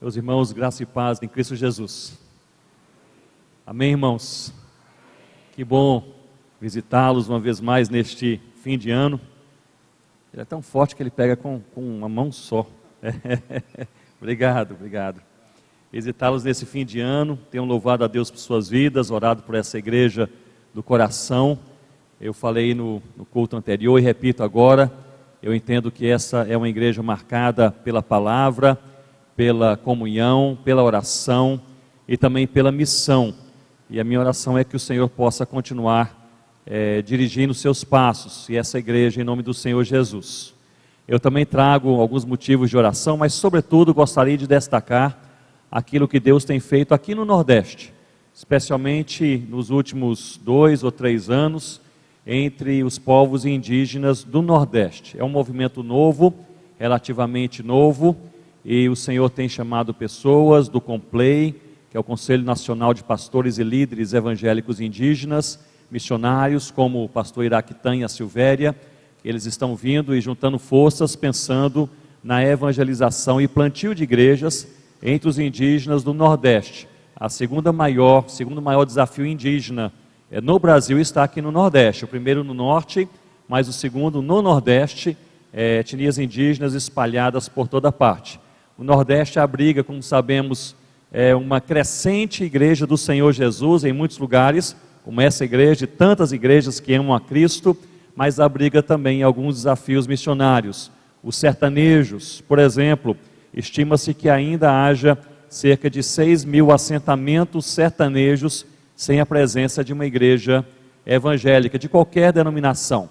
Meus irmãos, graça e paz em Cristo Jesus. Amém, irmãos? Que bom visitá-los uma vez mais neste fim de ano. Ele é tão forte que ele pega com uma mão só. Obrigado. Visitá-los nesse fim de ano. Tenham louvado a Deus por suas vidas, orado por essa igreja do coração. Eu falei no culto anterior e repito agora, eu entendo que essa é uma igreja marcada pela palavra, pela comunhão, pela oração e também pela missão. E a minha oração é que o Senhor possa continuar dirigindo os seus passos e essa igreja em nome do Senhor Jesus. Eu também trago alguns motivos de oração, mas sobretudo gostaria de destacar aquilo que Deus tem feito aqui no Nordeste, especialmente nos últimos 2 ou 3 anos, entre os povos indígenas do Nordeste. É um movimento novo, relativamente novo, e o Senhor tem chamado pessoas do CONPLEI, que é o Conselho Nacional de Pastores e Líderes Evangélicos Indígenas, missionários como o pastor Iraquitã e a Silvéria. Eles estão vindo e juntando forças, pensando na evangelização e plantio de igrejas entre os indígenas do Nordeste. O segundo maior desafio indígena no Brasil está aqui no Nordeste. O primeiro no Norte, mas o segundo no Nordeste, etnias indígenas espalhadas por toda parte. O Nordeste abriga, como sabemos, uma crescente igreja do Senhor Jesus em muitos lugares, como essa igreja e tantas igrejas que amam a Cristo, mas abriga também alguns desafios missionários. Os sertanejos, por exemplo, estima-se que ainda haja cerca de 6.000 assentamentos sertanejos sem a presença de uma igreja evangélica, de qualquer denominação.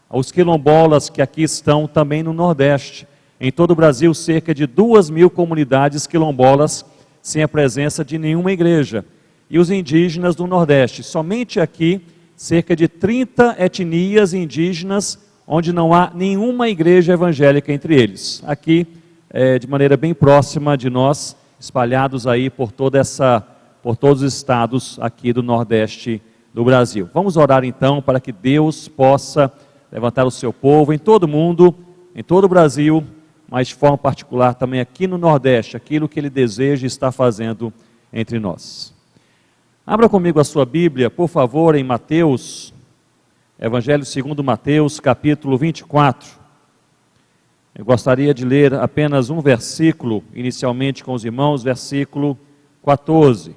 Os quilombolas que aqui estão também no Nordeste. Em todo o Brasil, cerca de 2.000 comunidades quilombolas sem a presença de nenhuma igreja. E os indígenas do Nordeste, somente aqui, cerca de 30 etnias indígenas, onde não há nenhuma igreja evangélica entre eles. Aqui, de maneira bem próxima de nós, espalhados aí por todos os estados aqui do Nordeste do Brasil. Vamos orar então para que Deus possa levantar o seu povo em todo o mundo, em todo o Brasil, mas de forma particular também aqui no Nordeste, aquilo que Ele deseja e está fazendo entre nós. Abra comigo a sua Bíblia, por favor, em Mateus, Evangelho segundo Mateus, capítulo 24. Eu gostaria de ler apenas um versículo, inicialmente com os irmãos, versículo 14.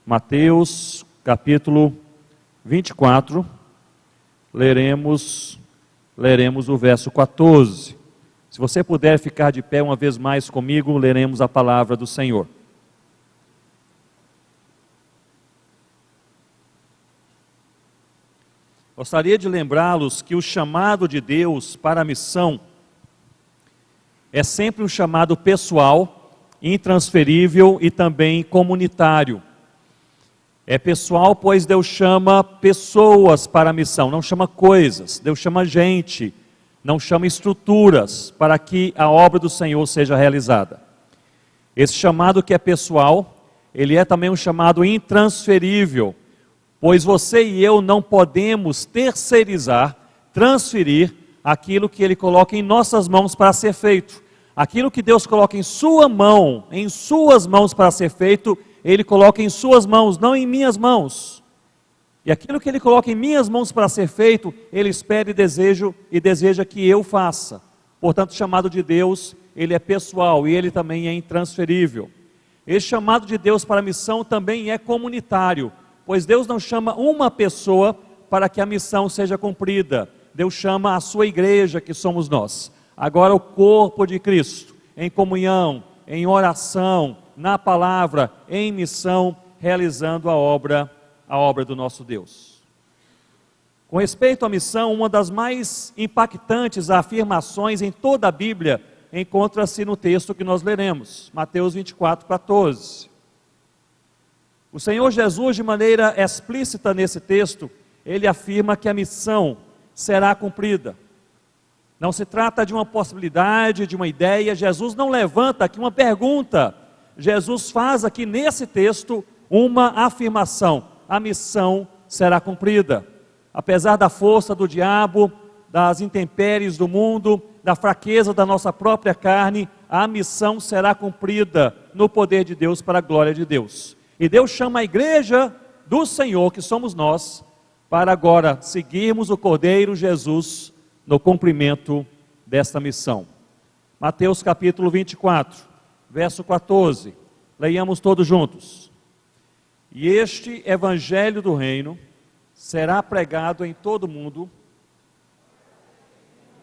Mateus, capítulo 24, leremos o verso 14. Se você puder ficar de pé uma vez mais comigo, leremos a palavra do Senhor. Gostaria de lembrá-los que o chamado de Deus para a missão é sempre um chamado pessoal, intransferível e também comunitário. É pessoal, pois Deus chama pessoas para a missão, não chama coisas. Deus chama gente, não chama estruturas para que a obra do Senhor seja realizada. Esse chamado que é pessoal, ele é também um chamado intransferível, pois você e eu não podemos terceirizar, transferir aquilo que Ele coloca em nossas mãos para ser feito. Aquilo que Deus coloca em sua mão, em suas mãos para ser feito, Ele coloca em suas mãos, não em minhas mãos. E aquilo que Ele coloca em minhas mãos para ser feito, Ele espera e deseja que eu faça. Portanto, o chamado de Deus, ele é pessoal e ele também é intransferível. Esse chamado de Deus para a missão também é comunitário, pois Deus não chama uma pessoa para que a missão seja cumprida. Deus chama a sua igreja, que somos nós. Agora o corpo de Cristo, em comunhão, em oração, na palavra, em missão, realizando a obra do nosso Deus. Com respeito à missão, uma das mais impactantes afirmações em toda a Bíblia encontra-se no texto que nós leremos, Mateus 24, 14. O Senhor Jesus, de maneira explícita nesse texto, Ele afirma que a missão será cumprida. Não se trata de uma possibilidade, de uma ideia. Jesus não levanta aqui uma pergunta. Jesus faz aqui nesse texto uma afirmação: a missão será cumprida. Apesar da força do diabo, das intempéries do mundo, da fraqueza da nossa própria carne, a missão será cumprida no poder de Deus para a glória de Deus. E Deus chama a igreja do Senhor, que somos nós, para agora seguirmos o Cordeiro Jesus no cumprimento desta missão. Mateus capítulo 24, verso 14, leiamos todos juntos. E este evangelho do reino será pregado em todo o mundo,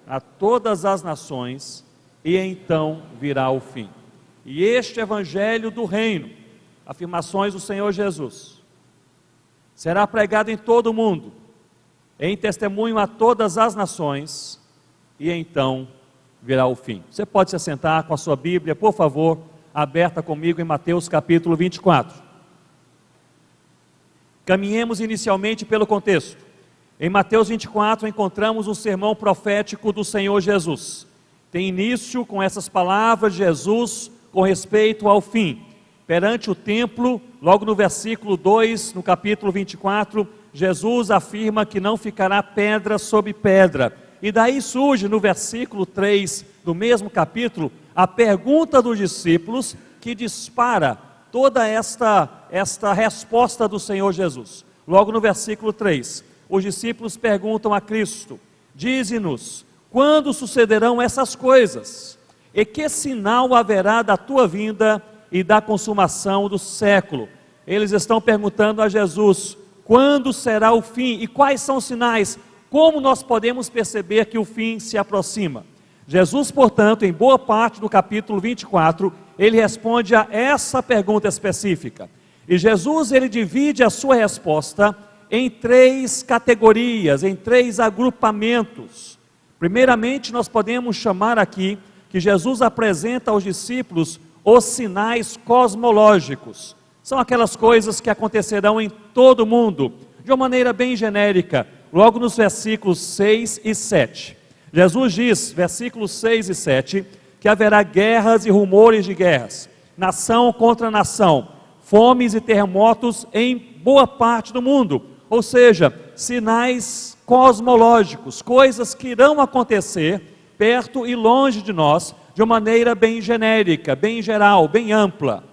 a todas as nações, e então virá o fim. E este evangelho do reino, afirmações do Senhor Jesus, será pregado em todo o mundo, em testemunho a todas as nações, e então virá o fim. Você pode se assentar com a sua Bíblia, por favor, aberta comigo em Mateus capítulo 24. Caminhemos inicialmente pelo contexto. Em Mateus 24 encontramos um sermão profético do Senhor Jesus. Tem início com essas palavras de Jesus com respeito ao fim. Perante o templo, logo no versículo 2, no capítulo 24, Jesus afirma que não ficará pedra sobre pedra. E daí surge no versículo 3 do mesmo capítulo a pergunta dos discípulos que dispara toda esta resposta do Senhor Jesus. Logo no versículo 3, os discípulos perguntam a Cristo: dize-nos, quando sucederão essas coisas? E que sinal haverá da tua vinda e da consumação do século? Eles estão perguntando a Jesus, quando será o fim e quais são os sinais? Como nós podemos perceber que o fim se aproxima? Jesus, portanto, em boa parte do capítulo 24, ele responde a essa pergunta específica. E Jesus, ele divide a sua resposta em 3 categorias, em 3 agrupamentos. Primeiramente, nós podemos chamar aqui que Jesus apresenta aos discípulos os sinais cosmológicos. São aquelas coisas que acontecerão em todo o mundo, de uma maneira bem genérica, logo nos versículos 6 e 7. Jesus diz, versículos 6 e 7, que haverá guerras e rumores de guerras, nação contra nação, fomes e terremotos em boa parte do mundo. Ou seja, sinais cosmológicos, coisas que irão acontecer perto e longe de nós, de uma maneira bem genérica, bem geral, bem ampla.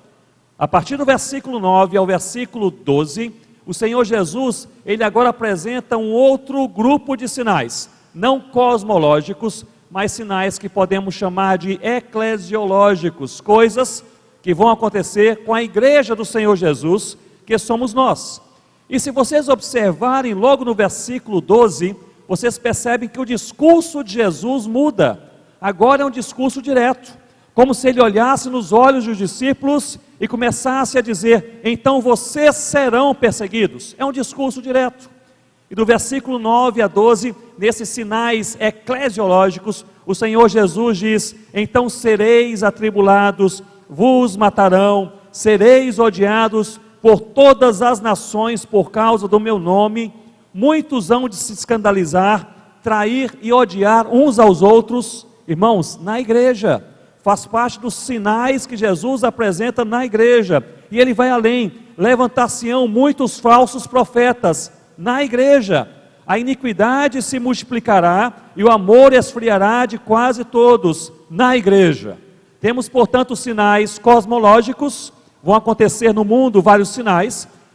A partir do versículo 9 ao versículo 12, o Senhor Jesus, ele agora apresenta um outro grupo de sinais, não cosmológicos, mas sinais que podemos chamar de eclesiológicos, coisas que vão acontecer com a igreja do Senhor Jesus, que somos nós. E se vocês observarem logo no versículo 12, vocês percebem que o discurso de Jesus muda. Agora é um discurso direto, como se ele olhasse nos olhos dos discípulos e começasse a dizer, então vocês serão perseguidos. É um discurso direto. E do versículo 9 a 12, nesses sinais eclesiológicos, o Senhor Jesus diz, então sereis atribulados, vos matarão, sereis odiados por todas as nações por causa do meu nome, muitos hão de se escandalizar, trair e odiar uns aos outros. Irmãos, na igreja, faz parte dos sinais que Jesus apresenta na igreja, e ele vai além, levantar-se-ão muitos falsos profetas na igreja, a iniquidade se multiplicará e o amor esfriará de quase todos na igreja. Temos, portanto, sinais cosmológicos, vão acontecer no mundo vários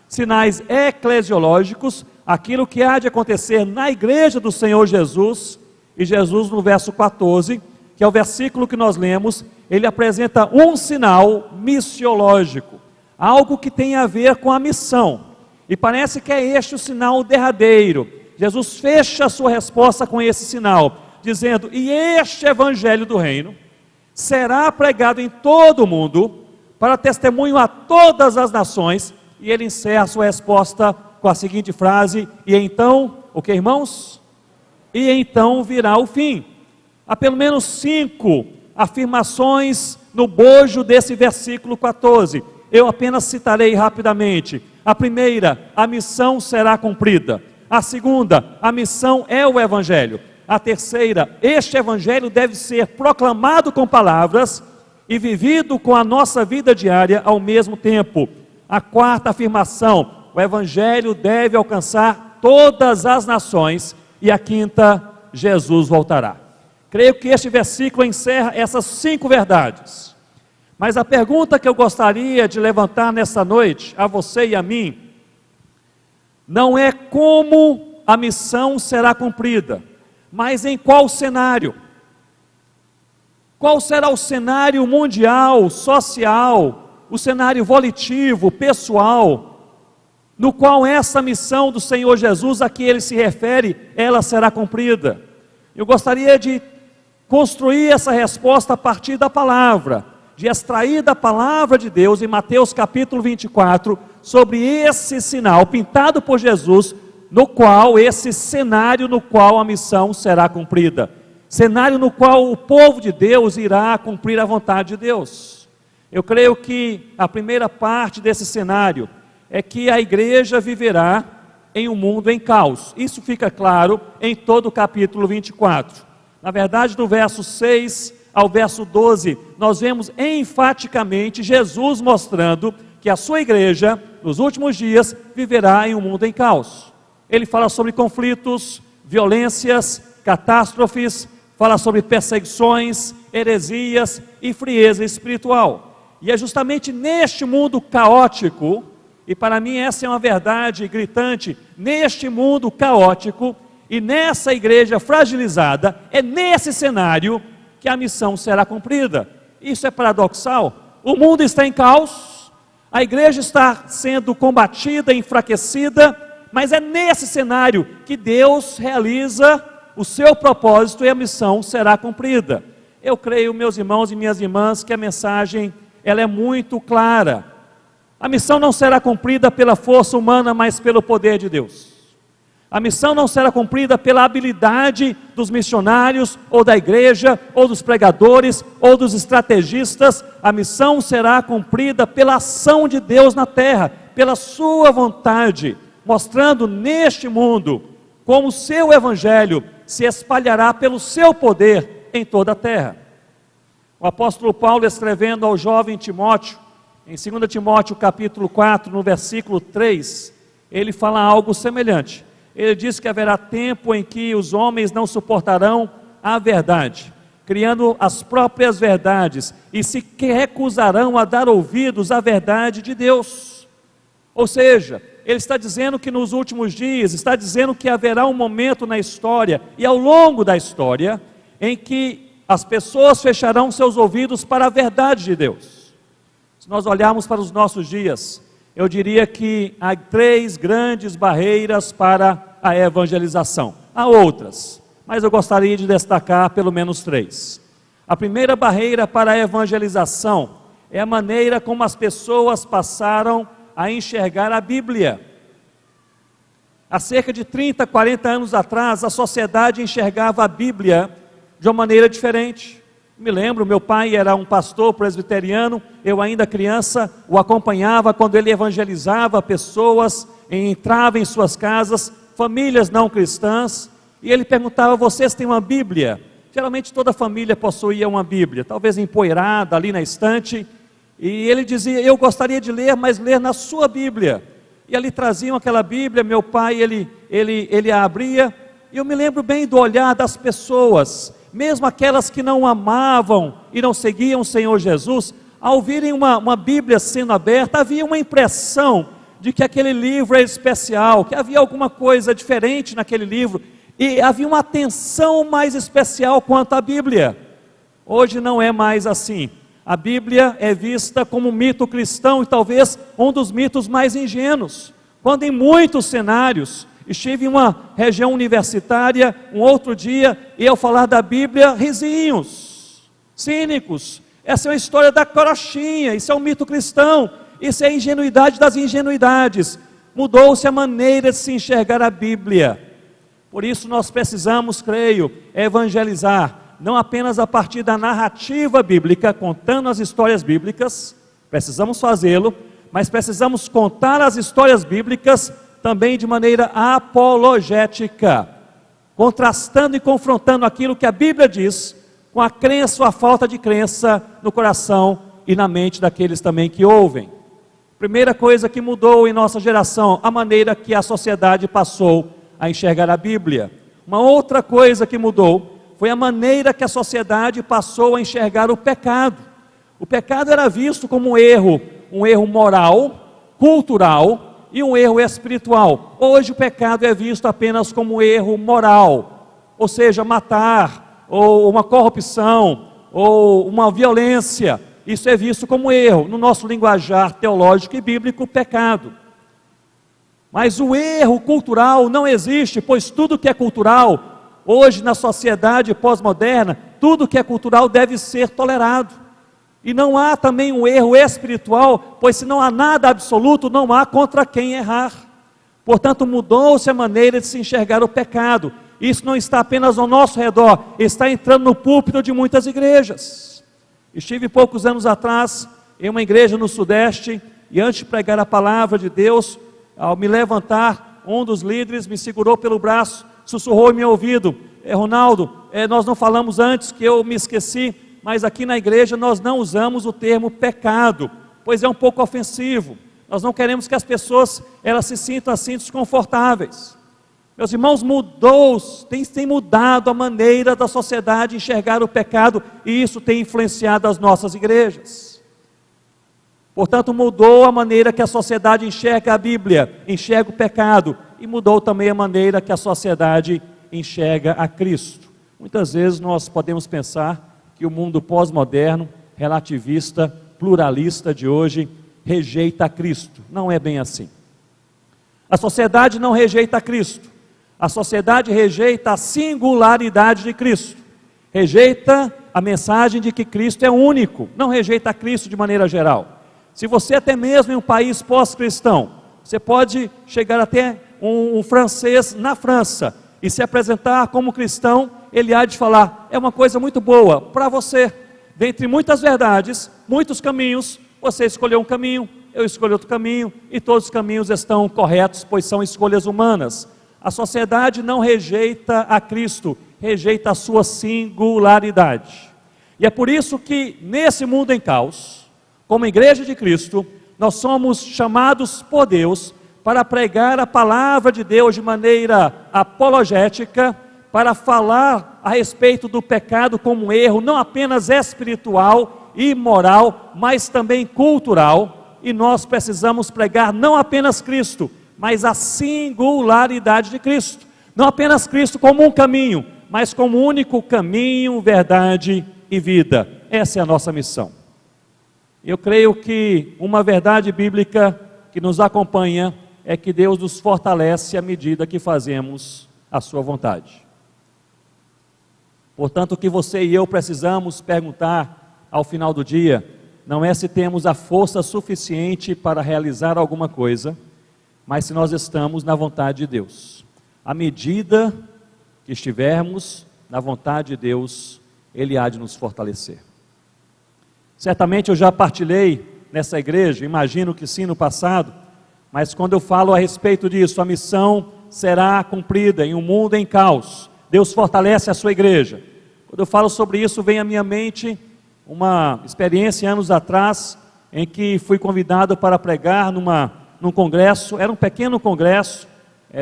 sinais eclesiológicos, aquilo que há de acontecer na igreja do Senhor Jesus. E Jesus, no verso 14, que é o versículo que nós lemos, ele apresenta um sinal missiológico, algo que tem a ver com a missão, e parece que é este o sinal derradeiro. Jesus fecha a sua resposta com esse sinal, dizendo, e este evangelho do reino será pregado em todo o mundo, para testemunho a todas as nações, e ele encerra a sua resposta com a seguinte frase, e então, o que, irmãos? E então virá o fim. Há pelo menos 5 afirmações no bojo desse versículo 14, eu apenas citarei rapidamente. A primeira, a missão será cumprida. A segunda, a missão é o evangelho. A terceira, este evangelho deve ser proclamado com palavras e vivido com a nossa vida diária ao mesmo tempo. A quarta afirmação, o evangelho deve alcançar todas as nações. E a quinta, Jesus voltará. Creio que este versículo encerra essas 5 verdades. Mas a pergunta que eu gostaria de levantar nessa noite, a você e a mim, não é como a missão será cumprida, mas em qual cenário? Qual será o cenário mundial, social, o cenário volitivo, pessoal, no qual essa missão do Senhor Jesus, a que Ele se refere, ela será cumprida? Eu gostaria de construir essa resposta a partir da palavra, de extrair da palavra de Deus, em Mateus capítulo 24, sobre esse sinal pintado por Jesus, no qual, esse cenário no qual a missão será cumprida. Cenário no qual o povo de Deus irá cumprir a vontade de Deus. Eu creio que a primeira parte desse cenário é que a igreja viverá em um mundo em caos. Isso fica claro em todo o capítulo 24. Na verdade, do verso 6 ao verso 12, nós vemos enfaticamente Jesus mostrando que a sua igreja, nos últimos dias, viverá em um mundo em caos. Ele fala sobre conflitos, violências, catástrofes, fala sobre perseguições, heresias e frieza espiritual. E é justamente neste mundo caótico, e para mim essa é uma verdade gritante, neste mundo caótico e nessa igreja fragilizada, é nesse cenário que a missão será cumprida. Isso é paradoxal. O mundo está em caos, a igreja está sendo combatida, enfraquecida, mas é nesse cenário que Deus realiza o seu propósito e a missão será cumprida. Eu creio, meus irmãos e minhas irmãs, que a mensagem ela é muito clara. A missão não será cumprida pela força humana, mas pelo poder de Deus. A missão não será cumprida pela habilidade dos missionários, ou da igreja, ou dos pregadores, ou dos estrategistas. A missão será cumprida pela ação de Deus na terra, pela sua vontade, mostrando neste mundo como o seu evangelho se espalhará pelo seu poder em toda a terra. O apóstolo Paulo, escrevendo ao jovem Timóteo, em 2 Timóteo capítulo 4, no versículo 3, ele fala algo semelhante. Ele diz que haverá tempo em que os homens não suportarão a verdade, criando as próprias verdades, e se recusarão a dar ouvidos à verdade de Deus. Ou seja, ele está dizendo que nos últimos dias, está dizendo que haverá um momento na história, e ao longo da história, em que as pessoas fecharão seus ouvidos para a verdade de Deus. Se nós olharmos para os nossos dias, eu diria que há 3 grandes barreiras para a evangelização. Há outras, mas eu gostaria de destacar pelo menos 3. A primeira barreira para a evangelização é a maneira como as pessoas passaram a enxergar a Bíblia. Há cerca de 30, 40 anos atrás, a sociedade enxergava a Bíblia de uma maneira diferente. Me lembro, meu pai era um pastor presbiteriano, eu ainda criança o acompanhava quando ele evangelizava pessoas, entrava em suas casas, famílias não cristãs, e ele perguntava: vocês têm uma Bíblia? Geralmente toda família possuía uma Bíblia, talvez empoeirada ali na estante, e ele dizia: eu gostaria de ler, mas ler na sua Bíblia. E ali traziam aquela Bíblia, meu pai, ele a abria, e eu me lembro bem do olhar das pessoas, mesmo aquelas que não amavam e não seguiam o Senhor Jesus, ao virem uma Bíblia sendo aberta, havia uma impressão de que aquele livro era especial, que havia alguma coisa diferente naquele livro, e havia uma atenção mais especial quanto à Bíblia. Hoje não é mais assim. A Bíblia é vista como um mito cristão, e talvez um dos mitos mais ingênuos, quando em muitos cenários, estive em uma região universitária, um outro dia, e ao falar da Bíblia, risinhos, cínicos, essa é uma história da carochinha, isso é um mito cristão, isso é a ingenuidade das ingenuidades. Mudou-se a maneira de se enxergar a Bíblia. Por isso nós precisamos, creio, evangelizar, não apenas a partir da narrativa bíblica, contando as histórias bíblicas, precisamos fazê-lo, mas precisamos contar as histórias bíblicas também de maneira apologética, contrastando e confrontando aquilo que a Bíblia diz com a crença ou a falta de crença no coração e na mente daqueles também que ouvem. Primeira coisa que mudou em nossa geração, a maneira que a sociedade passou a enxergar a Bíblia. Uma outra coisa que mudou foi a maneira que a sociedade passou a enxergar o pecado. O pecado era visto como um erro moral, cultural e um erro espiritual. Hoje o pecado é visto apenas como um erro moral, ou seja, matar, ou uma corrupção, ou uma violência. Isso é visto como erro, no nosso linguajar teológico e bíblico, pecado. Mas o erro cultural não existe, pois tudo que é cultural, hoje na sociedade pós-moderna, tudo que é cultural deve ser tolerado. E não há também um erro espiritual, pois se não há nada absoluto, não há contra quem errar. Portanto, mudou-se a maneira de se enxergar o pecado. Isso não está apenas ao nosso redor, está entrando no púlpito de muitas igrejas. Estive poucos anos atrás em uma igreja no Sudeste, e antes de pregar a palavra de Deus, ao me levantar, um dos líderes me segurou pelo braço, sussurrou em meu ouvido: Ronaldo, nós não falamos antes, que eu me esqueci, mas aqui na igreja nós não usamos o termo pecado, pois é um pouco ofensivo. Nós não queremos que as pessoas elas se sintam assim desconfortáveis. Meus irmãos, tem mudado a maneira da sociedade enxergar o pecado, e isso tem influenciado as nossas igrejas. Portanto, mudou a maneira que a sociedade enxerga a Bíblia, enxerga o pecado, e mudou também a maneira que a sociedade enxerga a Cristo. Muitas vezes nós podemos pensar que o mundo pós-moderno, relativista, pluralista de hoje, rejeita a Cristo. Não é bem assim. A sociedade não rejeita a Cristo. A sociedade rejeita a singularidade de Cristo. Rejeita a mensagem de que Cristo é único. Não rejeita a Cristo de maneira geral. Se você até mesmo em um país pós-cristão, você pode chegar até um francês na França e se apresentar como cristão, ele há de falar: é uma coisa muito boa para você. Dentre muitas verdades, muitos caminhos, você escolheu um caminho, eu escolhi outro caminho, e todos os caminhos estão corretos, pois são escolhas humanas. A sociedade não rejeita a Cristo, rejeita a sua singularidade. E é por isso que nesse mundo em caos, como igreja de Cristo, nós somos chamados por Deus para pregar a palavra de Deus de maneira apologética, para falar a respeito do pecado como um erro, não apenas espiritual e moral, mas também cultural. E nós precisamos pregar não apenas Cristo, mas a singularidade de Cristo. Não apenas Cristo como um caminho, mas como único caminho, verdade e vida. Essa é a nossa missão. Eu creio que uma verdade bíblica que nos acompanha é que Deus nos fortalece à medida que fazemos a sua vontade. Portanto, o que você e eu precisamos perguntar ao final do dia não é se temos a força suficiente para realizar alguma coisa, mas se nós estamos na vontade de Deus. À medida que estivermos na vontade de Deus, Ele há de nos fortalecer. Certamente eu já partilhei nessa igreja, imagino que sim no passado, mas quando eu falo a respeito disso, a missão será cumprida em um mundo em caos. Deus fortalece a sua igreja. Quando eu falo sobre isso, vem à minha mente uma experiência anos atrás, em que fui convidado para pregar num congresso. Era um pequeno congresso,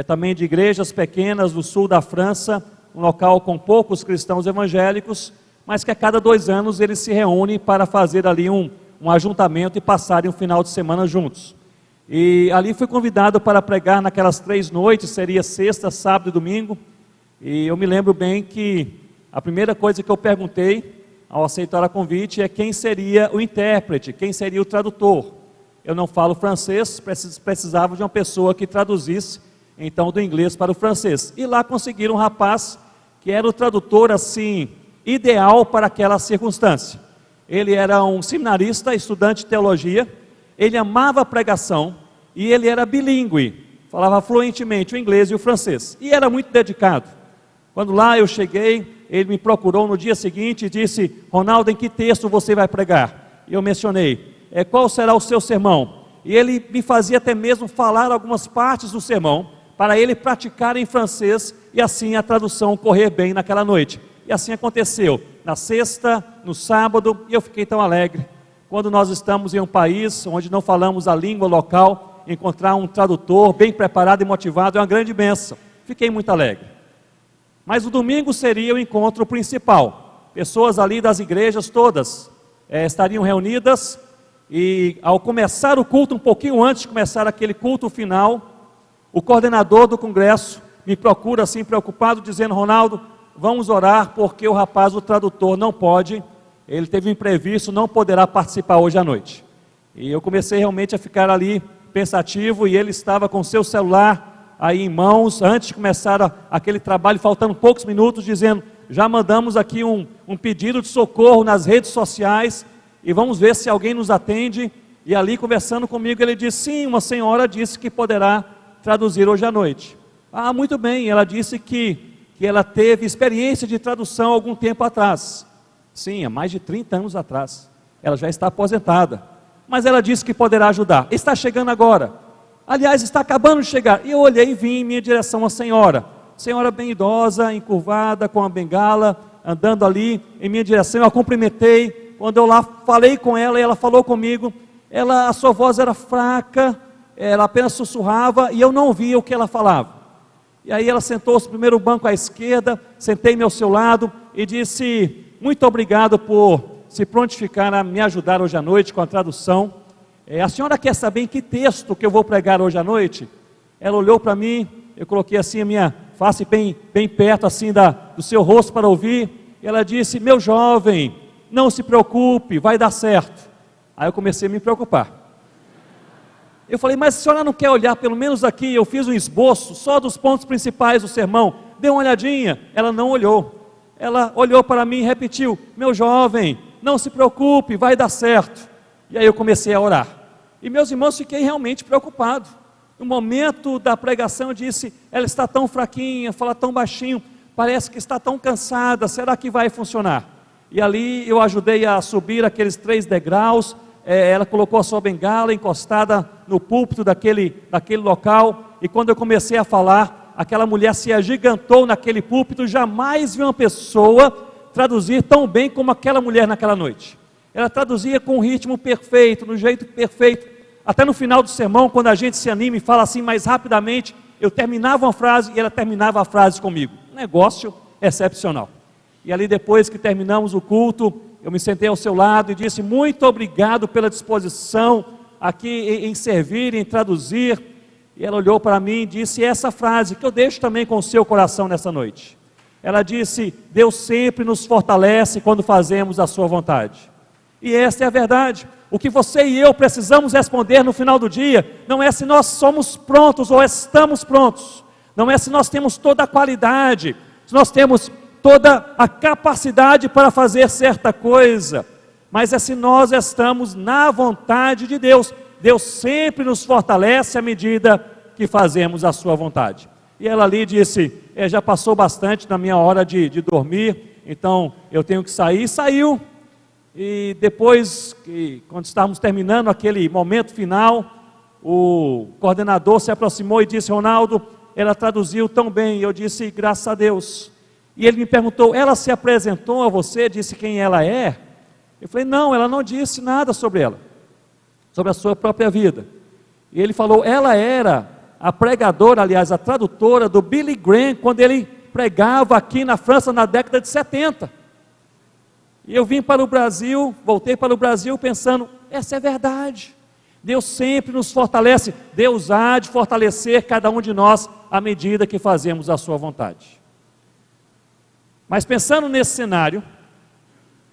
também de igrejas pequenas do sul da França, um local com poucos cristãos evangélicos, mas que a cada 2 anos eles se reúnem para fazer ali um ajuntamento e passarem um final de semana juntos. E ali fui convidado para pregar naquelas 3 noites, seria sexta, sábado e domingo, e eu me lembro bem que a primeira coisa que eu perguntei ao aceitar o convite é quem seria o intérprete, quem seria o tradutor. Eu não falo francês, precisava de uma pessoa que traduzisse, então, do inglês para o francês. E lá conseguiram um rapaz que era o tradutor, assim, ideal para aquela circunstância. Ele era um seminarista, estudante de teologia, ele amava a pregação e ele era bilíngue, falava fluentemente o inglês e o francês, e era muito dedicado. Quando lá eu cheguei, ele me procurou no dia seguinte e disse: Ronaldo, em que texto você vai pregar? E eu mencionei: qual será o seu sermão? E ele me fazia até mesmo falar algumas partes do sermão, para ele praticar em francês, e assim a tradução correr bem naquela noite. E assim aconteceu, na sexta, no sábado, e eu fiquei tão alegre. Quando nós estamos em um país onde não falamos a língua local, encontrar um tradutor bem preparado e motivado é uma grande bênção. Fiquei muito alegre. Mas o domingo seria o encontro principal. Pessoas ali das igrejas todas estariam reunidas, e ao começar o culto, um pouquinho antes de começar aquele culto final, o coordenador do congresso me procura assim preocupado, dizendo: Ronaldo, vamos orar porque o rapaz, o tradutor, não pode, ele teve um imprevisto, não poderá participar hoje à noite. E eu comecei realmente a ficar ali pensativo, e ele estava com seu celular aí em mãos, antes de começar aquele trabalho, faltando poucos minutos, dizendo: já mandamos aqui um pedido de socorro nas redes sociais, e vamos ver se alguém nos atende. E ali conversando comigo, ele disse: sim, uma senhora disse que poderá traduzir hoje à noite. Ah, muito bem, ela disse que ela teve experiência de tradução há algum tempo atrás. Sim, há mais de 30 anos atrás. Ela já está aposentada, mas ela disse que poderá ajudar. Está chegando agora. Aliás, está acabando de chegar. E eu olhei e vim em minha direção a senhora bem idosa, encurvada, com a bengala, andando ali em minha direção. Eu a cumprimentei. Quando eu lá falei com ela, e ela falou comigo, a sua voz era fraca, ela apenas sussurrava, e eu não via o que ela falava. E aí ela sentou-se no primeiro banco à esquerda, sentei-me ao seu lado e disse: muito obrigado por se prontificar a me ajudar hoje à noite com a tradução. A senhora quer saber em que texto que eu vou pregar hoje à noite? Ela olhou para mim, eu coloquei assim a minha face bem perto assim do seu rosto para ouvir, e ela disse: meu jovem, não se preocupe, vai dar certo. Aí eu comecei a me preocupar. Eu falei: mas a senhora não quer olhar pelo menos aqui? Eu fiz um esboço só dos pontos principais do sermão, dê uma olhadinha. Ela não olhou, ela olhou para mim e repetiu: meu jovem, não se preocupe, vai dar certo. E aí eu comecei a orar, e meus irmãos, fiquei realmente preocupado. No momento da pregação eu disse: ela está tão fraquinha, fala tão baixinho, parece que está tão cansada, será que vai funcionar? E ali eu ajudei a subir aqueles 3 degraus, ela colocou a sua bengala encostada no púlpito daquele local, e quando eu comecei a falar, aquela mulher se agigantou naquele púlpito. Jamais vi uma pessoa traduzir tão bem como aquela mulher naquela noite. Ela traduzia com um ritmo perfeito, no jeito perfeito. Até no final do sermão, quando a gente se anima e fala assim mais rapidamente, eu terminava uma frase e ela terminava a frase comigo. Um negócio excepcional. E ali, depois que terminamos o culto, eu me sentei ao seu lado e disse: muito obrigado pela disposição aqui em servir, em traduzir. E ela olhou para mim e disse essa frase, que eu deixo também com o seu coração nessa noite. Ela disse: Deus sempre nos fortalece quando fazemos a sua vontade. E essa é a verdade. O que você e eu precisamos responder no final do dia, não é se nós somos prontos ou estamos prontos, não é se nós temos toda a qualidade, se nós temos toda a capacidade para fazer certa coisa, mas é se nós estamos na vontade de Deus. Deus sempre nos fortalece à medida que fazemos a sua vontade. E ela ali disse: já passou bastante na minha hora de dormir, então eu tenho que sair. E saiu. E depois, quando estávamos terminando aquele momento final, o coordenador se aproximou e disse: Ronaldo, ela traduziu tão bem. E eu disse: graças a Deus. E ele me perguntou: ela se apresentou a você, disse quem ela é? Eu falei: não, ela não disse nada sobre ela, sobre a sua própria vida. E ele falou: ela era a pregadora, aliás, a tradutora do Billy Graham, quando ele pregava aqui na França na década de 70. E eu vim para o Brasil, voltei para o Brasil pensando: essa é verdade. Deus sempre nos fortalece. Deus há de fortalecer cada um de nós à medida que fazemos a sua vontade. Mas pensando nesse cenário,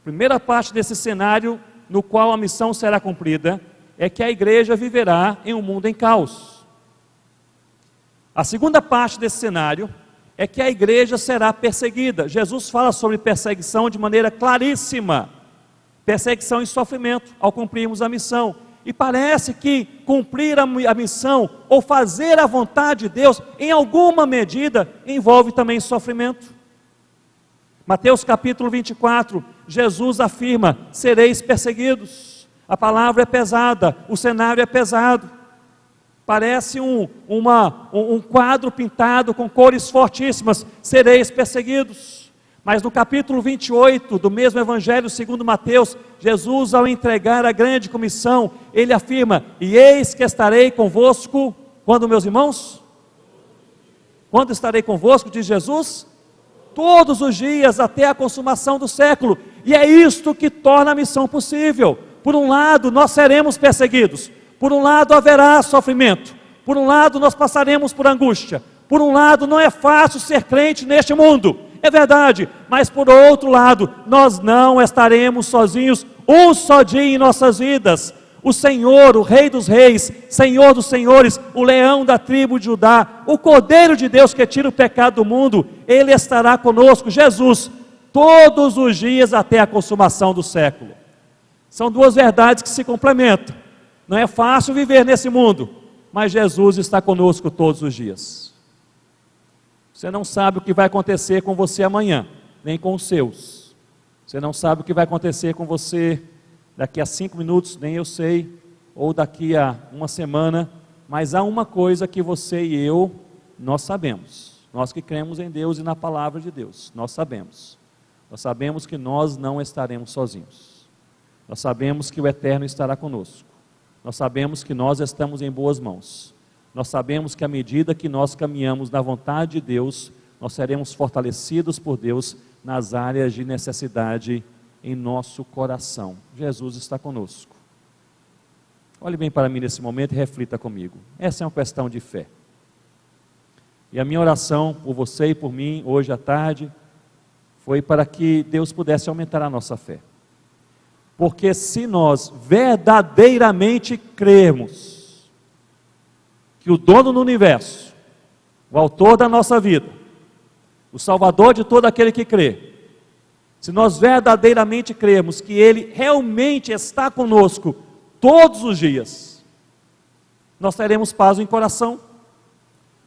primeira parte desse cenário no qual a missão será cumprida, é que a igreja viverá em um mundo em caos. A segunda parte desse cenário é que a igreja será perseguida. Jesus fala sobre perseguição de maneira claríssima. Perseguição e sofrimento ao cumprirmos a missão. E parece que cumprir a missão ou fazer a vontade de Deus, em alguma medida, envolve também sofrimento. Mateus capítulo 24, Jesus afirma: sereis perseguidos. A palavra é pesada, o cenário é pesado. Parece um quadro pintado com cores fortíssimas: sereis perseguidos. Mas no capítulo 28 do mesmo evangelho segundo Mateus, Jesus, ao entregar a grande comissão, ele afirma: e eis que estarei convosco, quando, meus irmãos? Quando estarei convosco, diz Jesus? todos os dias até a consumação do século. E é isto que torna a missão possível. Por um lado, nós seremos perseguidos. Por um lado, haverá sofrimento. Por um lado, nós passaremos por angústia. Por um lado, não é fácil ser crente neste mundo. É verdade. Mas por outro lado, nós não estaremos sozinhos um só dia em nossas vidas. O Senhor, o Rei dos Reis, Senhor dos Senhores, o leão da tribo de Judá, o Cordeiro de Deus que tira o pecado do mundo, Ele estará conosco, Jesus, todos os dias até a consumação do século. São duas verdades que se complementam. Não é fácil viver nesse mundo, mas Jesus está conosco todos os dias. Você não sabe o que vai acontecer com você amanhã, nem com os seus. Você não sabe o que vai acontecer com você daqui a 5 minutos, nem eu sei, ou daqui a uma semana, mas há uma coisa que você e eu, nós sabemos, nós que cremos em Deus e na palavra de Deus, nós sabemos que nós não estaremos sozinhos, nós sabemos que o Eterno estará conosco, nós sabemos que nós estamos em boas mãos, nós sabemos que à medida que nós caminhamos na vontade de Deus, nós seremos fortalecidos por Deus nas áreas de necessidade em nosso coração. Jesus está conosco. Olhe bem para mim nesse momento e reflita comigo. Essa é uma questão de fé. E a minha oração por você e por mim, hoje à tarde, foi para que Deus pudesse aumentar a nossa fé. Porque se nós verdadeiramente crermos que o dono do universo, o autor da nossa vida, o salvador de todo aquele que crê, se nós verdadeiramente cremos que Ele realmente está conosco todos os dias, nós teremos paz em coração,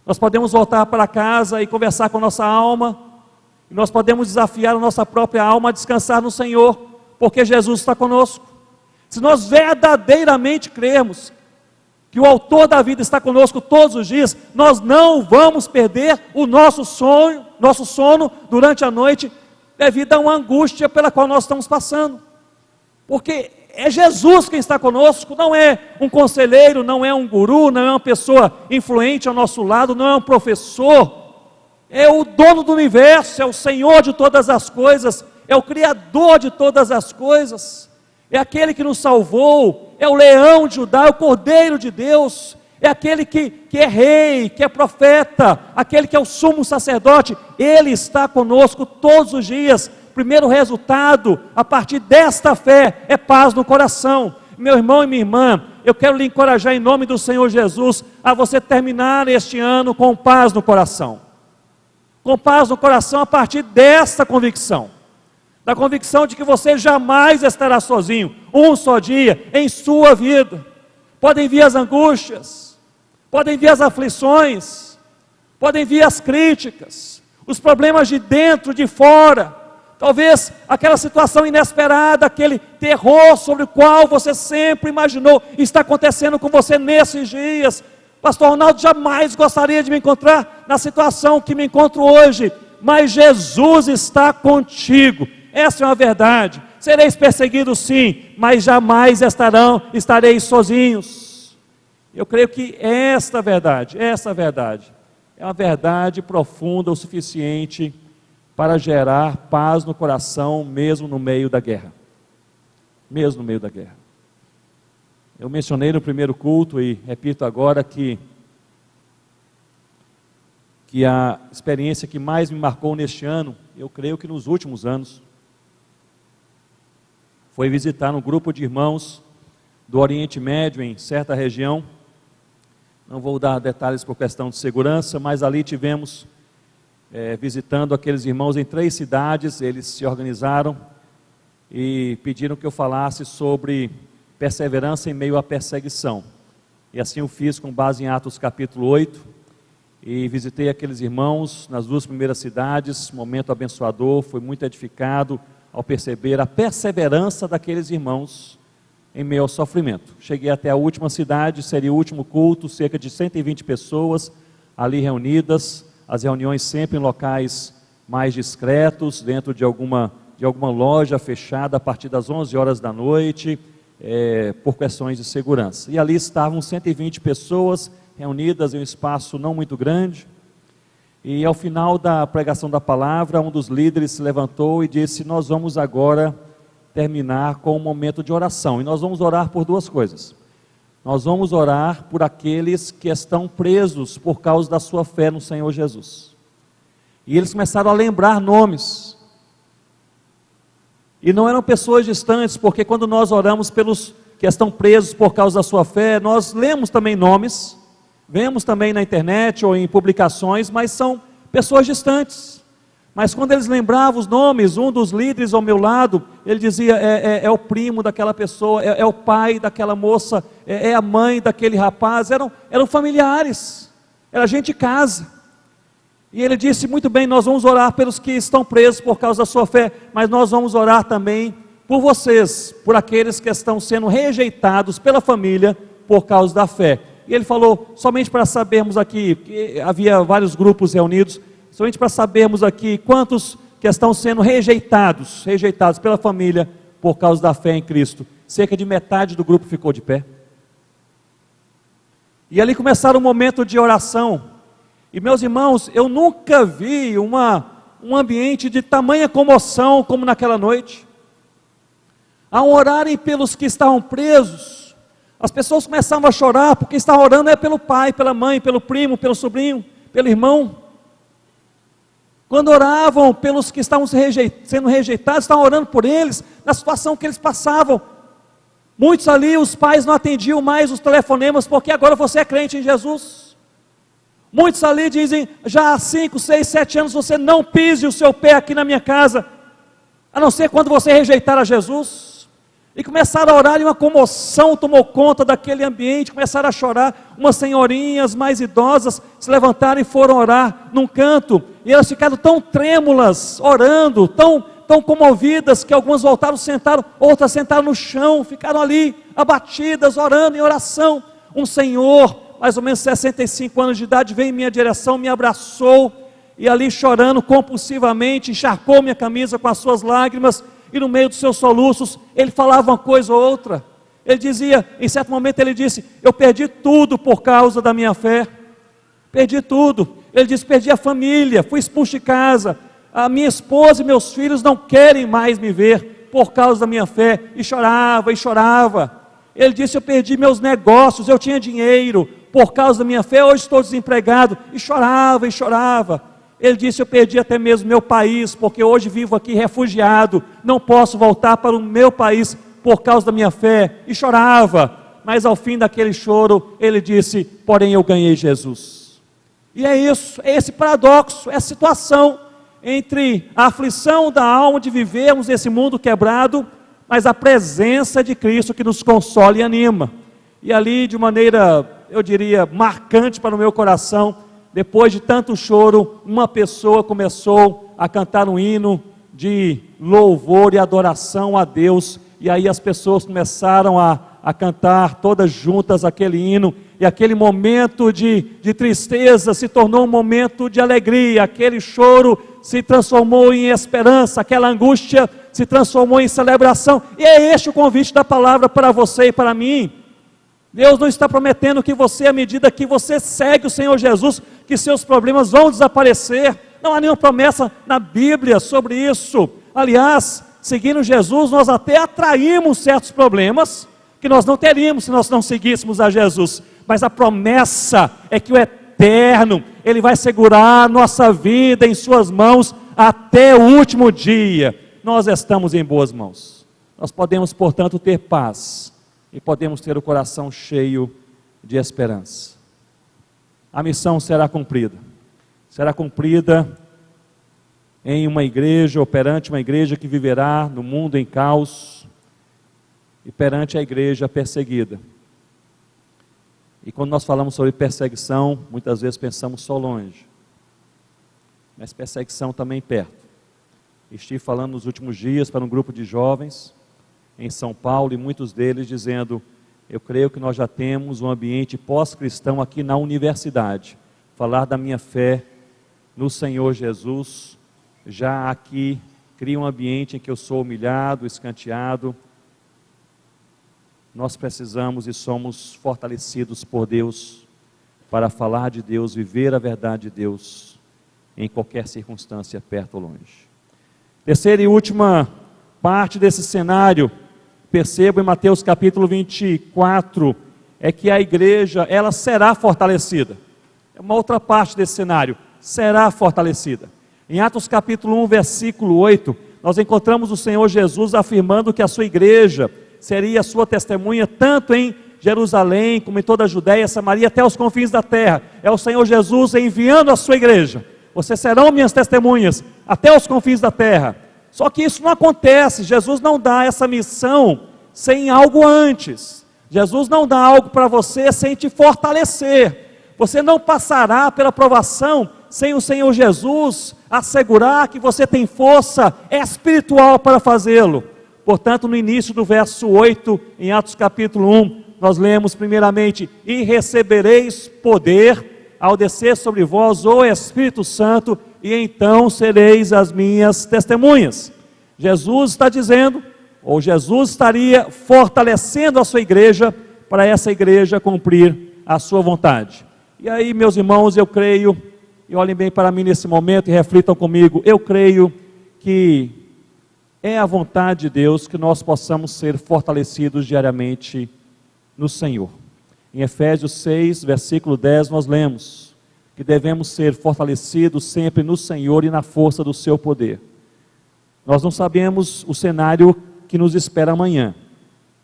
nós podemos voltar para casa e conversar com a nossa alma, e nós podemos desafiar a nossa própria alma a descansar no Senhor, porque Jesus está conosco. Se nós verdadeiramente cremos que o autor da vida está conosco todos os dias, nós não vamos perder o nosso sono durante a noite, devido a uma angústia pela qual nós estamos passando, porque é Jesus quem está conosco, não é um conselheiro, não é um guru, não é uma pessoa influente ao nosso lado, não é um professor, é o dono do universo, é o Senhor de todas as coisas, é o Criador de todas as coisas, é aquele que nos salvou, é o leão de Judá, é o Cordeiro de Deus, é aquele que é rei, que é profeta, aquele que é o sumo sacerdote. Ele está conosco todos os dias. Primeiro resultado, a partir desta fé, é paz no coração. Meu irmão e minha irmã, eu quero lhe encorajar em nome do Senhor Jesus, a você terminar este ano com paz no coração. Com paz no coração a partir desta convicção. Da convicção de que você jamais estará sozinho, um só dia, em sua vida. Podem vir as angústias, podem vir as aflições, podem vir as críticas, os problemas de dentro, de fora, talvez aquela situação inesperada, aquele terror sobre o qual você sempre imaginou, está acontecendo com você nesses dias. Pastor Ronaldo, jamais gostaria de me encontrar na situação que me encontro hoje, mas Jesus está contigo, essa é uma verdade. Sereis perseguidos sim, mas jamais estareis sozinhos. Eu creio que essa verdade é uma verdade profunda o suficiente para gerar paz no coração, mesmo no meio da guerra. Mesmo no meio da guerra. Eu mencionei no primeiro culto e repito agora que a experiência que mais me marcou neste ano, eu creio que nos últimos anos, foi visitar um grupo de irmãos do Oriente Médio em certa região. Não vou dar detalhes por questão de segurança, mas ali tivemos visitando aqueles irmãos em 3 cidades. Eles se organizaram e pediram que eu falasse sobre perseverança em meio à perseguição. E assim eu fiz com base em Atos capítulo 8, e visitei aqueles irmãos nas 2 primeiras cidades, momento abençoador, fui muito edificado ao perceber a perseverança daqueles irmãos em meio ao sofrimento. Cheguei até a última cidade, seria o último culto, cerca de 120 pessoas ali reunidas, as reuniões sempre em locais mais discretos, dentro de alguma loja fechada a partir das 11 horas da noite, por questões de segurança. E ali estavam 120 pessoas reunidas em um espaço não muito grande, E ao final da pregação da palavra, um dos líderes se levantou e disse: nós vamos agora terminar com um momento de oração, e nós vamos orar por duas coisas. Nós vamos orar por aqueles que estão presos por causa da sua fé no Senhor Jesus. E eles começaram a lembrar nomes, e não eram pessoas distantes, porque quando nós oramos pelos que estão presos por causa da sua fé, nós lemos também nomes, vemos também na internet ou em publicações, mas são pessoas distantes. Mas quando eles lembravam os nomes, um dos líderes ao meu lado, ele dizia: é o primo daquela pessoa, é o pai daquela moça, é a mãe daquele rapaz, eram familiares, era gente de casa. E ele disse: muito bem, nós vamos orar pelos que estão presos por causa da sua fé, mas nós vamos orar também por vocês, por aqueles que estão sendo rejeitados pela família por causa da fé. E ele falou, somente para sabermos aqui, que havia vários grupos reunidos, somente para sabermos aqui quantos que estão sendo rejeitados pela família por causa da fé em Cristo. Cerca de metade do grupo ficou de pé. E ali começaram um momento de oração. E meus irmãos, eu nunca vi um ambiente de tamanha comoção como naquela noite. Ao orarem pelos que estavam presos, as pessoas começavam a chorar, porque estavam orando pelo pai, pela mãe, pelo primo, pelo sobrinho, pelo irmão. Quando oravam pelos que estavam sendo rejeitados, estavam orando por eles, na situação que eles passavam. Muitos ali, os pais não atendiam mais os telefonemas, porque agora você é crente em Jesus. Muitos ali dizem, já há 5, 6, 7 anos, você não pise o seu pé aqui na minha casa, a não ser quando você rejeitar a Jesus. E começaram a orar, e uma comoção tomou conta daquele ambiente, começaram a chorar. Umas senhorinhas mais idosas se levantaram e foram orar num canto, e elas ficaram tão trêmulas, orando, tão comovidas, que algumas voltaram, sentaram, outras sentaram no chão, ficaram ali, abatidas, orando em oração. Um senhor, mais ou menos 65 anos de idade, veio em minha direção, me abraçou, e ali chorando compulsivamente, encharcou minha camisa com as suas lágrimas, e no meio dos seus soluços, ele falava uma coisa ou outra. Ele dizia, em certo momento ele disse, eu perdi tudo por causa da minha fé, perdi tudo. Ele disse, perdi a família, fui expulso de casa, a minha esposa e meus filhos não querem mais me ver, por causa da minha fé, e chorava, e chorava. Ele disse, eu perdi meus negócios, eu tinha dinheiro, por causa da minha fé, hoje estou desempregado, e chorava, e chorava. Ele disse, eu perdi até mesmo meu país, porque hoje vivo aqui refugiado, não posso voltar para o meu país por causa da minha fé, e chorava, mas ao fim daquele choro, ele disse, porém eu ganhei Jesus. E é isso, é esse paradoxo, essa situação, entre a aflição da alma de vivermos nesse mundo quebrado, mas a presença de Cristo que nos consola e anima. E ali de maneira, eu diria, marcante para o meu coração, depois de tanto choro, uma pessoa começou a cantar um hino de louvor e adoração a Deus, e aí as pessoas começaram a cantar todas juntas aquele hino, e aquele momento de tristeza se tornou um momento de alegria, aquele choro se transformou em esperança, aquela angústia se transformou em celebração, e é este o convite da palavra para você e para mim. Deus não está prometendo que você, à medida que você segue o Senhor Jesus, que seus problemas vão desaparecer. Não há nenhuma promessa na Bíblia sobre isso. Aliás, seguindo Jesus, nós até atraímos certos problemas que nós não teríamos se nós não seguíssemos a Jesus. Mas a promessa é que o Eterno, Ele vai segurar a nossa vida em suas mãos até o último dia. Nós estamos em boas mãos. Nós podemos, portanto, ter paz. E podemos ter o coração cheio de esperança. A missão será cumprida em uma igreja, ou perante uma igreja que viverá no mundo em caos, e perante a igreja perseguida. E quando nós falamos sobre perseguição, muitas vezes pensamos só longe, mas perseguição também perto. Estive falando nos últimos dias para um grupo de jovens, em São Paulo, e muitos deles dizendo, eu creio que nós já temos um ambiente pós-cristão aqui na universidade, falar da minha fé no Senhor Jesus, já aqui cria um ambiente em que eu sou humilhado, escanteado. Nós precisamos e somos fortalecidos por Deus, para falar de Deus, viver a verdade de Deus, em qualquer circunstância, perto ou longe. Terceira e última parte desse cenário, percebo em Mateus capítulo 24, é que a igreja, ela será fortalecida. É uma outra parte desse cenário, será fortalecida. Em Atos capítulo 1, versículo 8, nós encontramos o Senhor Jesus afirmando que a sua igreja seria a sua testemunha tanto em Jerusalém, como em toda a Judéia, Samaria, até os confins da terra. É o Senhor Jesus enviando a sua igreja. Vocês serão minhas testemunhas até os confins da terra. Só que isso não acontece. Jesus não dá essa missão sem algo antes. Jesus não dá algo para você sem te fortalecer. Você não passará pela provação sem o Senhor Jesus assegurar que você tem força espiritual para fazê-lo. Portanto, no início do verso 8, em Atos capítulo 1, nós lemos primeiramente: e recebereis poder ao descer sobre vós o Espírito Santo, e então sereis as minhas testemunhas. Jesus está dizendo, ou Jesus estaria fortalecendo a sua igreja, para essa igreja cumprir a sua vontade. E aí, meus irmãos, eu creio, e olhem bem para mim nesse momento e reflitam comigo, eu creio que é a vontade de Deus que nós possamos ser fortalecidos diariamente no Senhor. Em Efésios 6, versículo 10, nós lemos que devemos ser fortalecidos sempre no Senhor e na força do seu poder. Nós não sabemos o cenário que nos espera amanhã,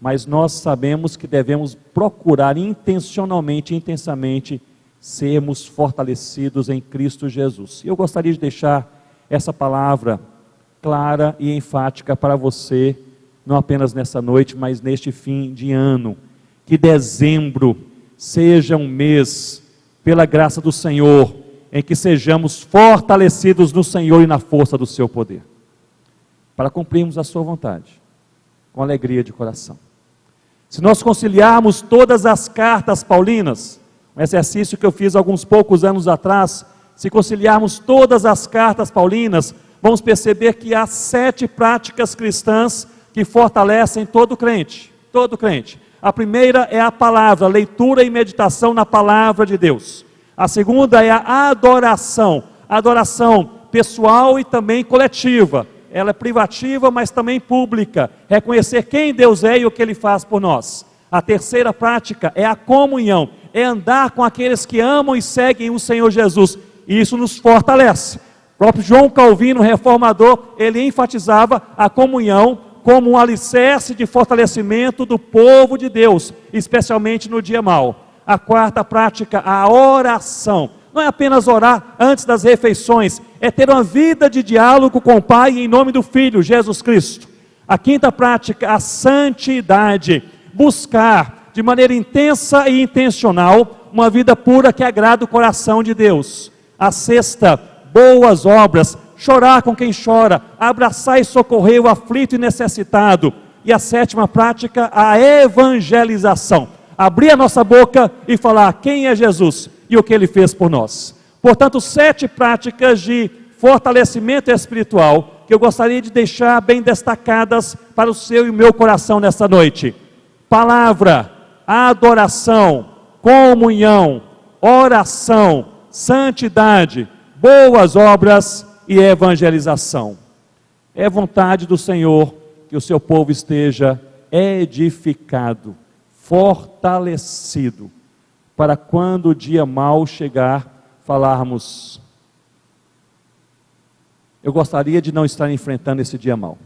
mas nós sabemos que devemos procurar intencionalmente, intensamente, sermos fortalecidos em Cristo Jesus. Eu gostaria de deixar essa palavra clara e enfática para você, não apenas nessa noite, mas neste fim de ano. Que dezembro seja um mês, pela graça do Senhor, em que sejamos fortalecidos no Senhor e na força do seu poder, para cumprirmos a sua vontade, com alegria de coração. Se nós conciliarmos todas as cartas paulinas, um exercício que eu fiz alguns poucos anos atrás, se conciliarmos todas as cartas paulinas, vamos perceber que há 7 práticas cristãs que fortalecem todo crente, todo crente. A primeira é a palavra, a leitura e meditação na palavra de Deus. A segunda é a adoração pessoal e também coletiva. Ela é privativa, mas também pública. Reconhecer quem Deus é e o que Ele faz por nós. A terceira prática é a comunhão, é andar com aqueles que amam e seguem o Senhor Jesus. E isso nos fortalece. O próprio João Calvino, reformador, ele enfatizava a comunhão como um alicerce de fortalecimento do povo de Deus, especialmente no dia mau. A quarta prática, a oração. Não é apenas orar antes das refeições, é ter uma vida de diálogo com o Pai em nome do Filho, Jesus Cristo. A quinta prática, a santidade. Buscar de maneira intensa e intencional uma vida pura que agrada o coração de Deus. A sexta, boas obras. Chorar com quem chora, abraçar e socorrer o aflito e necessitado. E a sétima prática, a evangelização. Abrir a nossa boca e falar quem é Jesus e o que Ele fez por nós. Portanto, 7 práticas de fortalecimento espiritual que eu gostaria de deixar bem destacadas para o seu e o meu coração nesta noite. Palavra, adoração, comunhão, oração, santidade, boas obras e evangelização. É vontade do Senhor que o seu povo esteja edificado, fortalecido, para quando o dia mau chegar, falarmos: eu gostaria de não estar enfrentando esse dia mau.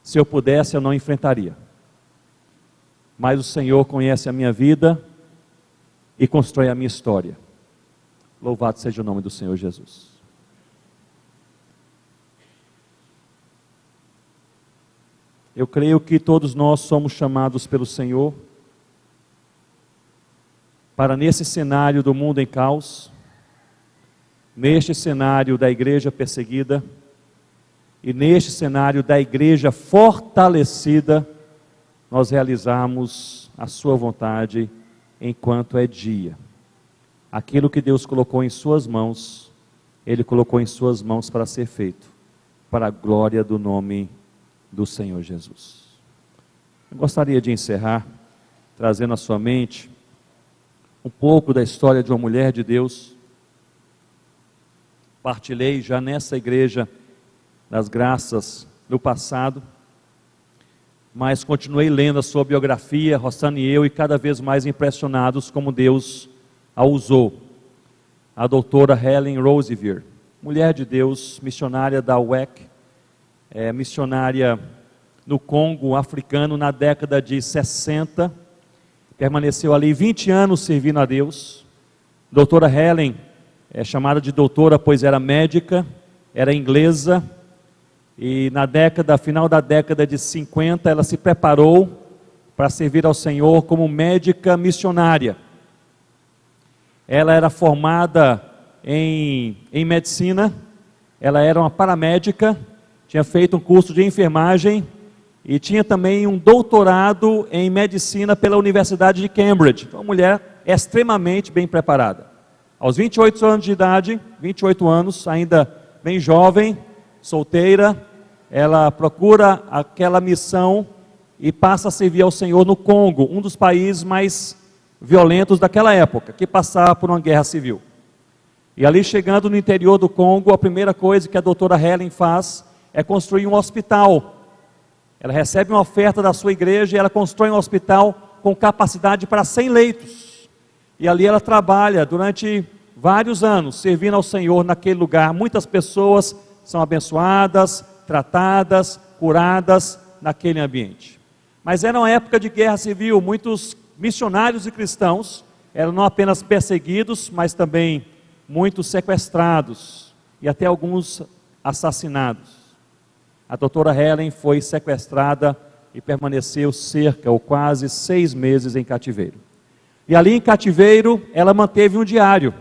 Se eu pudesse, eu não enfrentaria. Mas o Senhor conhece a minha vida e constrói a minha história. Louvado seja o nome do Senhor Jesus. Eu creio que todos nós somos chamados pelo Senhor para, nesse cenário do mundo em caos, neste cenário da igreja perseguida e neste cenário da igreja fortalecida, nós realizarmos a sua vontade enquanto é dia. Aquilo que Deus colocou em suas mãos, Ele colocou em suas mãos para ser feito, para a glória do nome do Senhor Jesus. Eu gostaria de encerrar, trazendo à sua mente um pouco da história de uma mulher de Deus, partilhei já nessa igreja das graças no passado, mas continuei lendo a sua biografia, Rossana e eu, e cada vez mais impressionados como Deus a usou. A doutora Helen Roseveare, mulher de Deus, missionária da UEC, missionária no Congo africano na década de 60, permaneceu ali 20 anos servindo a Deus. Doutora Helen é chamada de doutora, pois era médica, era inglesa, e final da década de 50, ela se preparou para servir ao Senhor como médica missionária. Ela era formada em medicina, ela era uma paramédica, tinha feito um curso de enfermagem e tinha também um doutorado em medicina pela Universidade de Cambridge. Então, uma mulher extremamente bem preparada. Aos 28 anos de idade, 28 anos, ainda bem jovem, solteira, ela procura aquela missão e passa a servir ao Senhor no Congo, um dos países mais violentos daquela época, que passava por uma guerra civil. E ali, chegando no interior do Congo, a primeira coisa que a doutora Helen faz é construir um hospital. Ela recebe uma oferta da sua igreja e ela constrói um hospital com capacidade para 100 leitos. E ali ela trabalha durante vários anos, servindo ao Senhor naquele lugar. Muitas pessoas são abençoadas, tratadas, curadas naquele ambiente. Mas era uma época de guerra civil, muitos missionários e cristãos eram não apenas perseguidos, mas também muitos sequestrados e até alguns assassinados. A doutora Helen foi sequestrada e permaneceu cerca ou quase 6 meses em cativeiro. E ali em cativeiro, ela manteve um diário.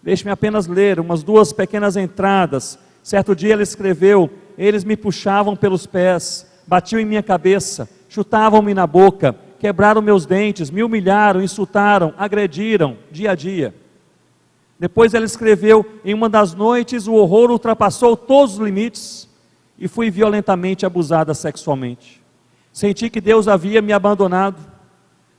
Deixe-me apenas ler umas 2 pequenas entradas. Certo dia ela escreveu: eles me puxavam pelos pés, batiam em minha cabeça, chutavam-me na boca, quebraram meus dentes, me humilharam, insultaram, agrediram, dia a dia. Depois ela escreveu: em uma das noites o horror ultrapassou todos os limites e fui violentamente abusada sexualmente. Senti que Deus havia me abandonado,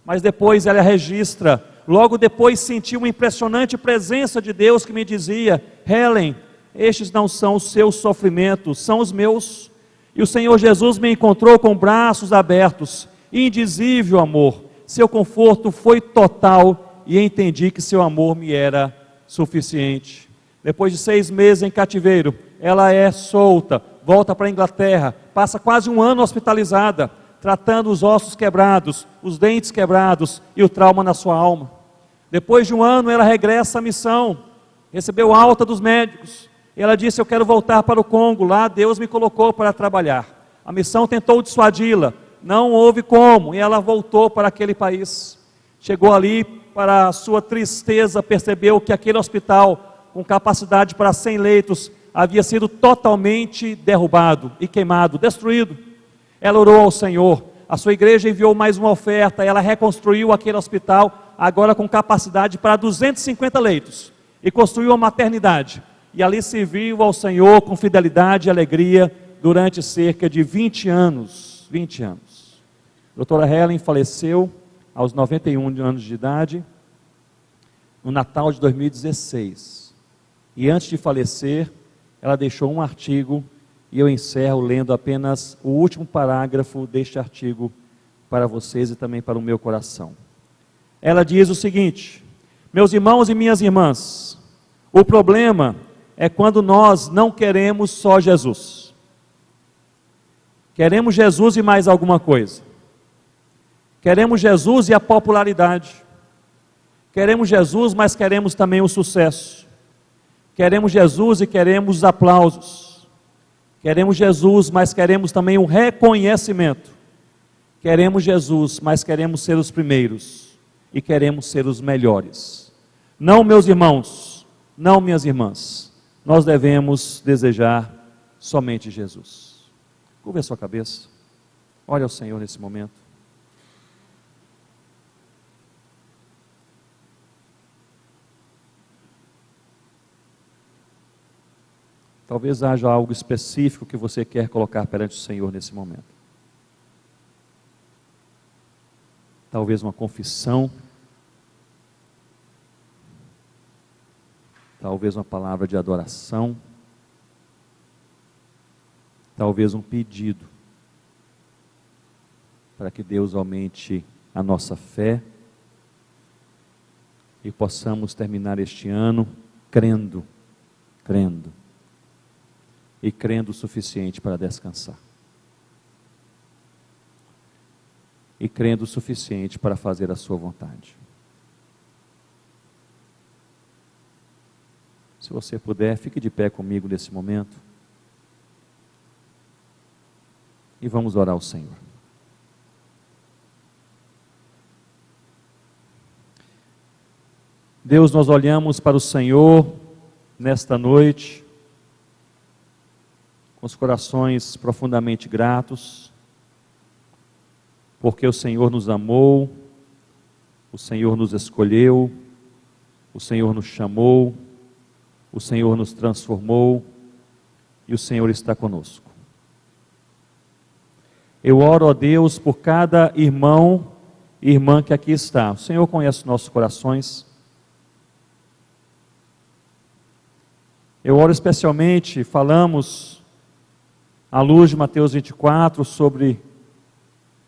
mas depois ela registra: logo depois senti uma impressionante presença de Deus que me dizia: Helen, estes não são os seus sofrimentos, são os meus. E o Senhor Jesus me encontrou com braços abertos, indizível amor. Seu conforto foi total e entendi que seu amor me era suficiente. Depois de 6 meses em cativeiro, ela é solta, volta para a Inglaterra, passa quase 1 ano hospitalizada, tratando os ossos quebrados, os dentes quebrados e o trauma na sua alma. Depois de 1 ano, ela regressa à missão, recebeu alta dos médicos. Ela disse: eu quero voltar para o Congo, lá Deus me colocou para trabalhar. A missão tentou dissuadi-la, não houve como, e ela voltou para aquele país. Chegou ali, para a sua tristeza, percebeu que aquele hospital, com capacidade para 100 leitos, havia sido totalmente derrubado e queimado, destruído. Ela orou ao Senhor, a sua igreja enviou mais uma oferta, ela reconstruiu aquele hospital, agora com capacidade para 250 leitos, e construiu uma maternidade. E ali serviu ao Senhor com fidelidade e alegria durante cerca de 20 anos. 20 anos. A doutora Helen faleceu aos 91 anos de idade, no Natal de 2016. E antes de falecer, ela deixou um artigo, e eu encerro lendo apenas o último parágrafo deste artigo para vocês e também para o meu coração. Ela diz o seguinte: meus irmãos e minhas irmãs, o problema é quando nós não queremos só Jesus. Queremos Jesus e mais alguma coisa. Queremos Jesus e a popularidade. Queremos Jesus, mas queremos também o sucesso. Queremos Jesus e queremos os aplausos. Queremos Jesus, mas queremos também o reconhecimento. Queremos Jesus, mas queremos ser os primeiros. E queremos ser os melhores. Não, meus irmãos, não, minhas irmãs. Nós devemos desejar somente Jesus. Curva a sua cabeça. Olhe ao Senhor nesse momento. Talvez haja algo específico que você quer colocar perante o Senhor nesse momento. Talvez uma confissão. talvez uma palavra de adoração, talvez um pedido para que Deus aumente a nossa fé e possamos terminar este ano crendo e crendo o suficiente para descansar. E crendo o suficiente para fazer a sua vontade. Se você puder, fique de pé comigo nesse momento. E vamos orar ao Senhor. Deus, nós olhamos para o Senhor nesta noite, com os corações profundamente gratos, porque o Senhor nos amou, o Senhor nos escolheu, o Senhor nos chamou, o Senhor nos transformou e o Senhor está conosco. Eu oro a Deus por cada irmão e irmã que aqui está. O Senhor conhece nossos corações. Eu oro especialmente, falamos à luz de Mateus 24 sobre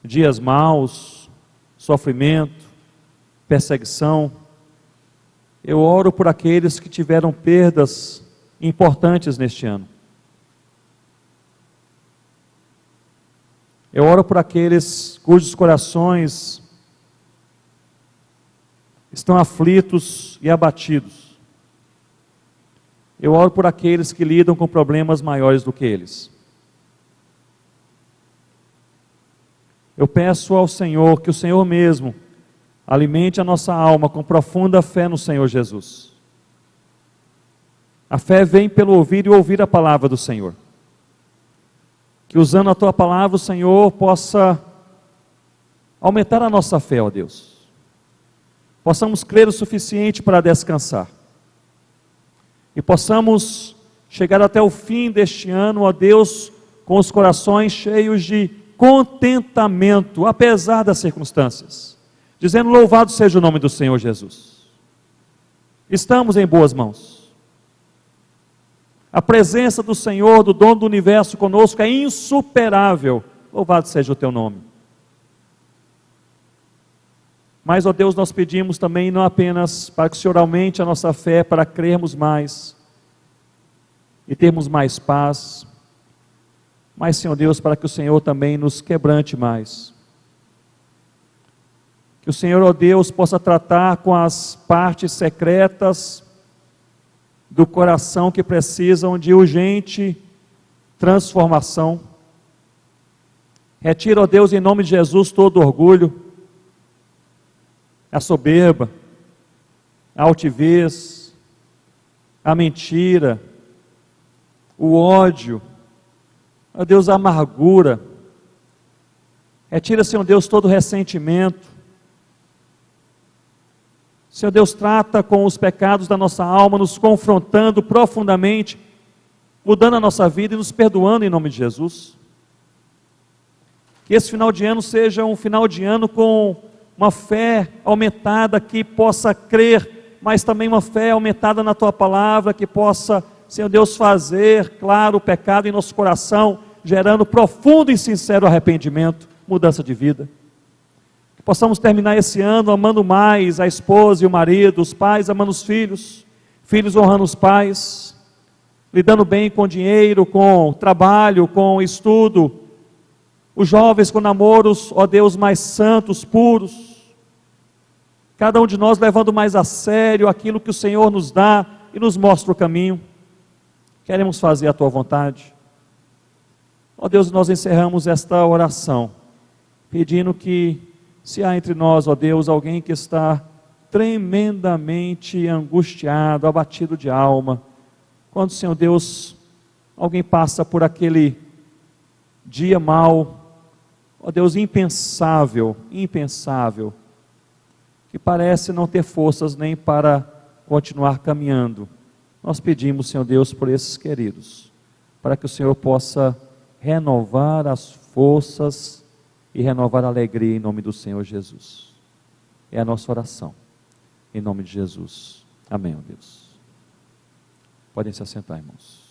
dias maus, sofrimento, perseguição. Eu oro por aqueles que tiveram perdas importantes neste ano. Eu oro por aqueles cujos corações estão aflitos e abatidos. Eu oro por aqueles que lidam com problemas maiores do que eles. Eu peço ao Senhor que o Senhor mesmo alimente a nossa alma com profunda fé no Senhor Jesus. A fé vem pelo ouvir e ouvir a palavra do Senhor. Que usando a Tua palavra o Senhor possa aumentar a nossa fé, ó Deus. Possamos crer o suficiente para descansar. E possamos chegar até o fim deste ano, ó Deus, com os corações cheios de contentamento, apesar das circunstâncias, dizendo: louvado seja o nome do Senhor Jesus. Estamos em boas mãos. A presença do Senhor, do dono do universo conosco é insuperável. Louvado seja o teu nome. Mas, ó Deus, nós pedimos também não apenas para que o Senhor aumente a nossa fé, para crermos mais e termos mais paz, mas, Senhor Deus, para que o Senhor também nos quebrante mais. Que o Senhor, ó Deus, possa tratar com as partes secretas do coração que precisam de urgente transformação. Retira, ó Deus, em nome de Jesus, todo orgulho, a soberba, a altivez, a mentira, o ódio, ó Deus, a amargura. Retira, Senhor Deus, todo ressentimento. Senhor Deus, trata com os pecados da nossa alma, nos confrontando profundamente, mudando a nossa vida e nos perdoando em nome de Jesus. Que esse final de ano seja um final de ano com uma fé aumentada, que possa crer, mas também uma fé aumentada na Tua palavra, que possa, Senhor Deus, fazer claro o pecado em nosso coração, gerando profundo e sincero arrependimento, mudança de vida. Que possamos terminar esse ano amando mais a esposa e o marido, os pais amando os filhos, filhos honrando os pais, lidando bem com dinheiro, com trabalho, com estudo, os jovens com namoros, ó Deus, mais santos, puros, cada um de nós levando mais a sério aquilo que o Senhor nos dá e nos mostra o caminho. Queremos fazer a Tua vontade. Ó Deus, nós encerramos esta oração, pedindo que, se há entre nós, ó Deus, alguém que está tremendamente angustiado, abatido de alma, quando, Senhor Deus, alguém passa por aquele dia mau, ó Deus, impensável, que parece não ter forças nem para continuar caminhando, nós pedimos, Senhor Deus, por esses queridos, para que o Senhor possa renovar as forças e renovar a alegria em nome do Senhor Jesus. É a nossa oração, em nome de Jesus. Amém, ó Deus. Podem se assentar, irmãos.